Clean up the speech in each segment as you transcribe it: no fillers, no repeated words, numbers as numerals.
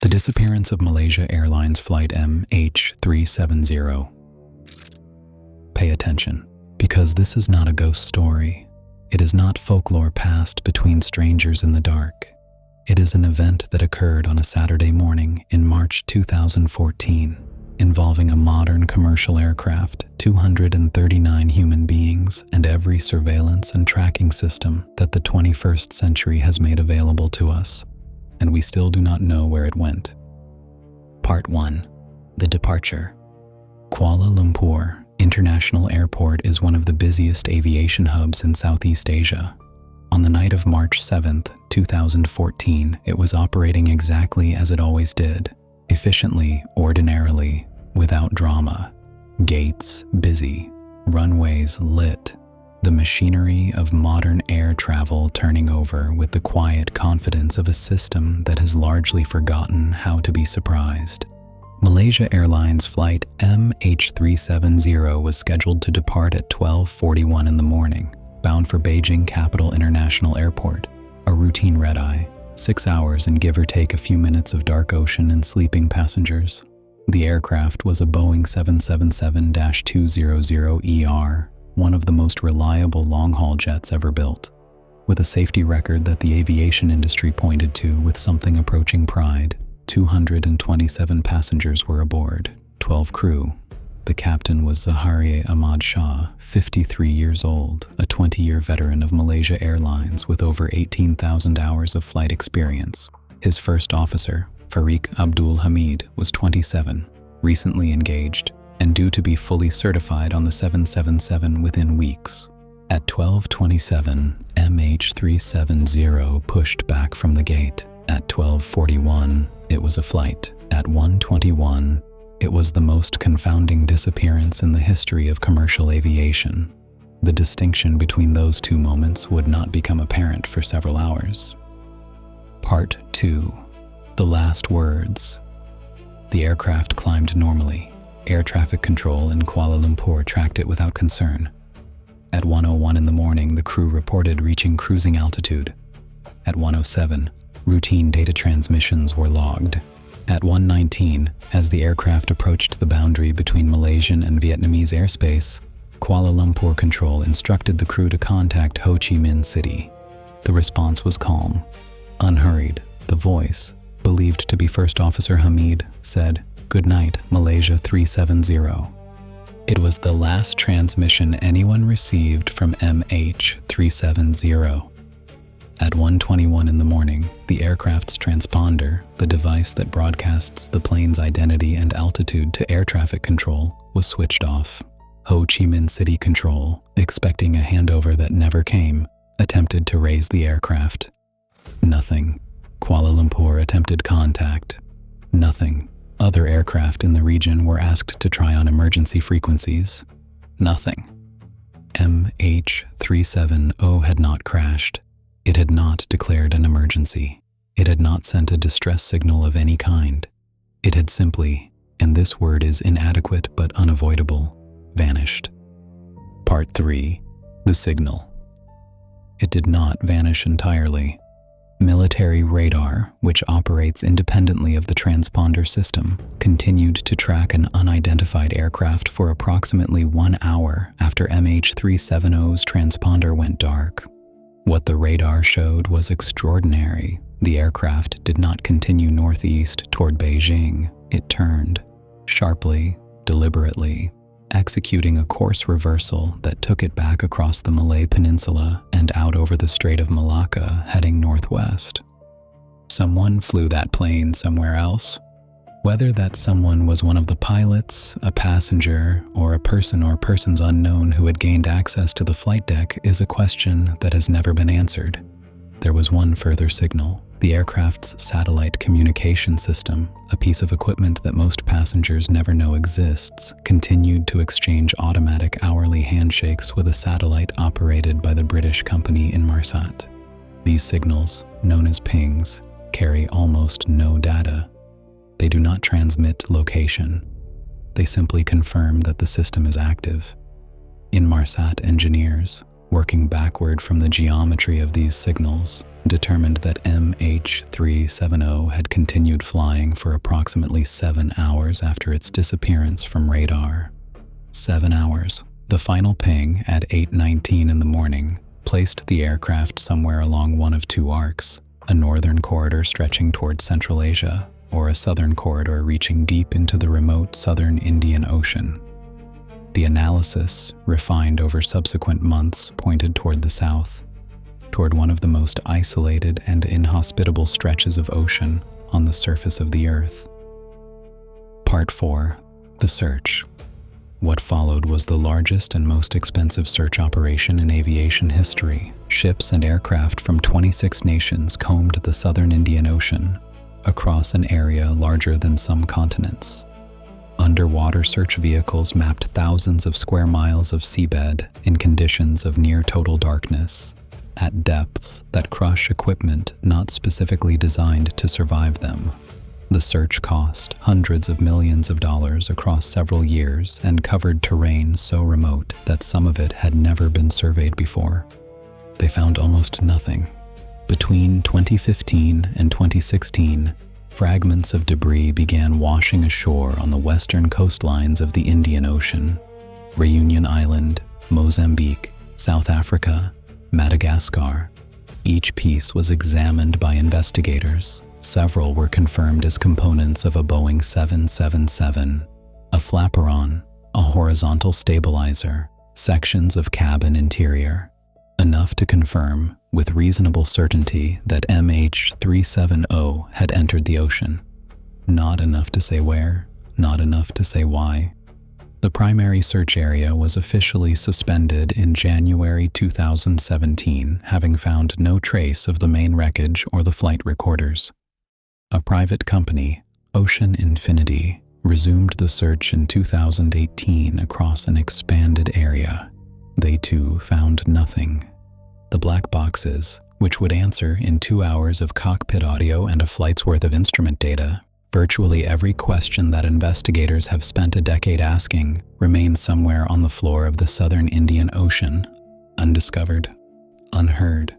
The disappearance of Malaysia Airlines Flight MH370. Pay attention, because this is not a ghost story. It is not folklore passed between strangers in the dark. It is an event that occurred on a Saturday morning in March 2014, involving a modern commercial aircraft, 239 human beings, and every surveillance and tracking system that the 21st century has made available to us. And we still do not know where it went. Part 1. The departure. Kuala Lumpur International Airport is one of the busiest aviation hubs in Southeast Asia. On the night of March 7, 2014, it was operating exactly as it always did, efficiently, ordinarily, without drama. Gates busy, runways lit, the machinery of modern air travel turning over with the quiet confidence of a system that has largely forgotten how to be surprised. Malaysia Airlines Flight MH370 was scheduled to depart at 12:41 in the morning, bound for Beijing Capital International Airport, a routine red-eye, 6 hours and give or take a few minutes of dark ocean and sleeping passengers. The aircraft was a Boeing 777-200ER, one of the most reliable long-haul jets ever built, with a safety record that the aviation industry pointed to with something approaching pride. 227 passengers were aboard, 12 crew. The captain was Zaharia Ahmad Shah, 53 years old, a 20-year veteran of Malaysia Airlines with over 18,000 hours of flight experience. His first officer, Farik Abdul Hamid, was 27, recently engaged, and due to be fully certified on the 777 within weeks. At 12:27, MH370 pushed back from the gate. At 12:41, it was a flight. At 1:21, it was the most confounding disappearance in the history of commercial aviation. The distinction between those two moments would not become apparent for several hours. Part 2. The last words. The aircraft climbed normally. Air traffic control in Kuala Lumpur tracked it without concern. At 1:01 in the morning, the crew reported reaching cruising altitude. At 1:07, routine data transmissions were logged. At 1:19, as the aircraft approached the boundary between Malaysian and Vietnamese airspace, Kuala Lumpur Control instructed the crew to contact Ho Chi Minh City. The response was calm, unhurried. The voice, believed to be First Officer Hamid, said, "Good night, Malaysia 370. It was the last transmission anyone received from MH370. At 1:21 in the morning, the aircraft's transponder, the device that broadcasts the plane's identity and altitude to air traffic control, was switched off. Ho Chi Minh City Control, expecting a handover that never came, attempted to raise the aircraft. Nothing. Kuala Lumpur attempted contact. Nothing. Other aircraft in the region were asked to try on emergency frequencies. Nothing. MH370 had not crashed. It had not declared an emergency. It had not sent a distress signal of any kind. It had simply, and this word is inadequate but unavoidable, vanished. Part 3. The signal. It did not vanish entirely. Military radar, which operates independently of the transponder system, continued to track an unidentified aircraft for approximately 1 hour after MH370's transponder went dark. What the radar showed was extraordinary. The aircraft did not continue northeast toward Beijing. It turned, sharply, deliberately, executing a course reversal that took it back across the Malay Peninsula and out over the Strait of Malacca, heading northwest. Someone flew that plane somewhere else. Whether that someone was one of the pilots, a passenger, or a person or persons unknown who had gained access to the flight deck is a question that has never been answered. There was one further signal. The aircraft's satellite communication system, a piece of equipment that most passengers never know exists, continued to exchange automatic hourly handshakes with a satellite operated by the British company Inmarsat. These signals, known as pings, carry almost no data. They do not transmit location. They simply confirm that the system is active. Inmarsat engineers, working backward from the geometry of these signals, determined that MH370 had continued flying for approximately 7 hours after its disappearance from radar. 7 hours. The final ping at 8:19 in the morning placed the aircraft somewhere along one of two arcs, a northern corridor stretching toward Central Asia, or a southern corridor reaching deep into the remote southern Indian Ocean. The analysis, refined over subsequent months, pointed toward the south, toward one of the most isolated and inhospitable stretches of ocean on the surface of the Earth. Part 4. The Search. What followed was the largest and most expensive search operation in aviation history. Ships and aircraft from 26 nations combed the southern Indian Ocean, across an area larger than some continents. Underwater search vehicles mapped thousands of square miles of seabed in conditions of near total darkness, at depths that crush equipment not specifically designed to survive them. The search cost hundreds of millions of dollars across several years and covered terrain so remote that some of it had never been surveyed before. They found almost nothing. Between 2015 and 2016, fragments of debris began washing ashore on the western coastlines of the Indian Ocean. Reunion Island, Mozambique, South Africa, Madagascar. Each piece was examined by investigators. Several were confirmed as components of a Boeing 777, a flaperon, a horizontal stabilizer, sections of cabin interior. Enough to confirm, with reasonable certainty, that MH370 had entered the ocean. Not enough to say where, not enough to say why. The primary search area was officially suspended in January 2017, having found no trace of the main wreckage or the flight recorders. A private company, Ocean Infinity, resumed the search in 2018 across an expanded area. They too found nothing. The black boxes, which would answer in 2 hours of cockpit audio and a flight's worth of instrument data, virtually every question that investigators have spent a decade asking, remains somewhere on the floor of the southern Indian Ocean, undiscovered, unheard.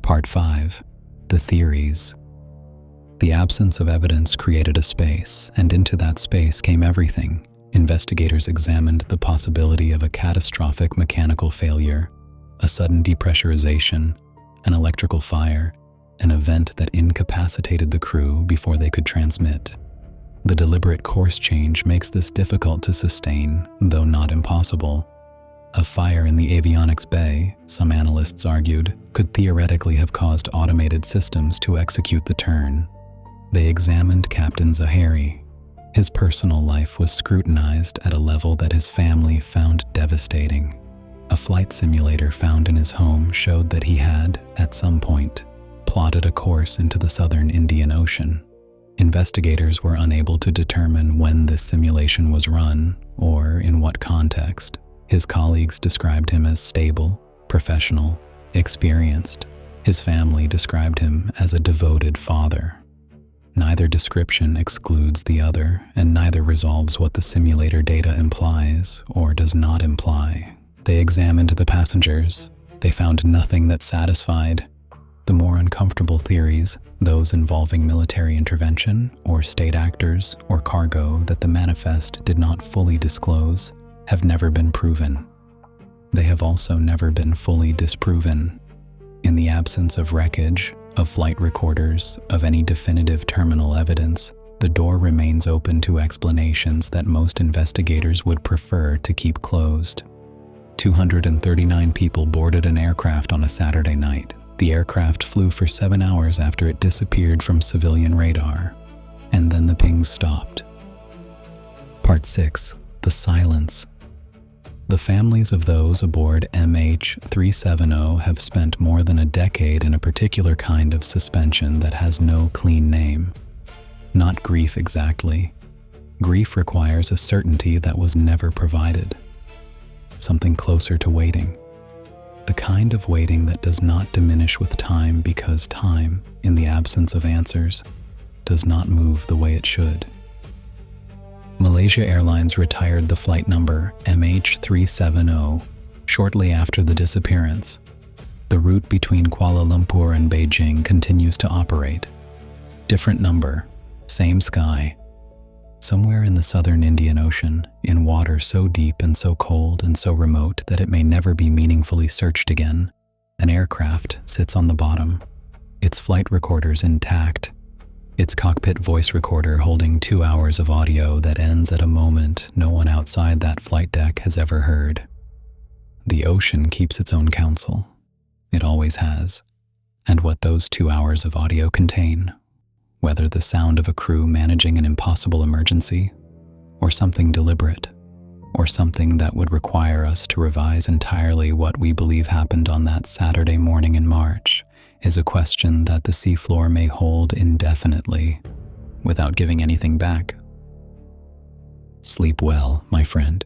Part 5. The Theories. The absence of evidence created a space, and into that space came everything. Investigators examined the possibility of a catastrophic mechanical failure, a sudden depressurization, an electrical fire, an event that incapacitated the crew before they could transmit. The deliberate course change makes this difficult to sustain, though not impossible. A fire in the avionics bay, some analysts argued, could theoretically have caused automated systems to execute the turn. They examined Captain Zahari. His personal life was scrutinized at a level that his family found devastating. A flight simulator found in his home showed that he had, at some point, plotted a course into the southern Indian Ocean. Investigators were unable to determine when this simulation was run or in what context. His colleagues described him as stable, professional, experienced. His family described him as a devoted father. Neither description excludes the other, and neither resolves what the simulator data implies or does not imply. They examined the passengers. They found nothing that satisfied. The more uncomfortable theories, those involving military intervention or state actors or cargo that the manifest did not fully disclose, have never been proven. They have also never been fully disproven. In the absence of wreckage, of flight recorders, of any definitive terminal evidence, the door remains open to explanations that most investigators would prefer to keep closed. 239 people boarded an aircraft on a Saturday night. The aircraft flew for 7 hours after it disappeared from civilian radar, and then the pings stopped. Part 6. The Silence. The families of those aboard MH370 have spent more than a decade in a particular kind of suspension that has no clean name. Not grief exactly. Grief requires a certainty that was never provided. Something closer to waiting. The kind of waiting that does not diminish with time because time, in the absence of answers, does not move the way it should. Malaysia Airlines retired the flight number MH370 shortly after the disappearance. The route between Kuala Lumpur and Beijing continues to operate. Different number, same sky. Somewhere in the southern Indian Ocean, in water so deep and so cold and so remote that it may never be meaningfully searched again, an aircraft sits on the bottom, its flight recorders intact, its cockpit voice recorder holding 2 hours of audio that ends at a moment no one outside that flight deck has ever heard. The ocean keeps its own counsel. It always has. And what those 2 hours of audio contain, whether the sound of a crew managing an impossible emergency, or something deliberate, or something that would require us to revise entirely what we believe happened on that Saturday morning in March, is a question that the seafloor may hold indefinitely, without giving anything back. Sleep well, my friend.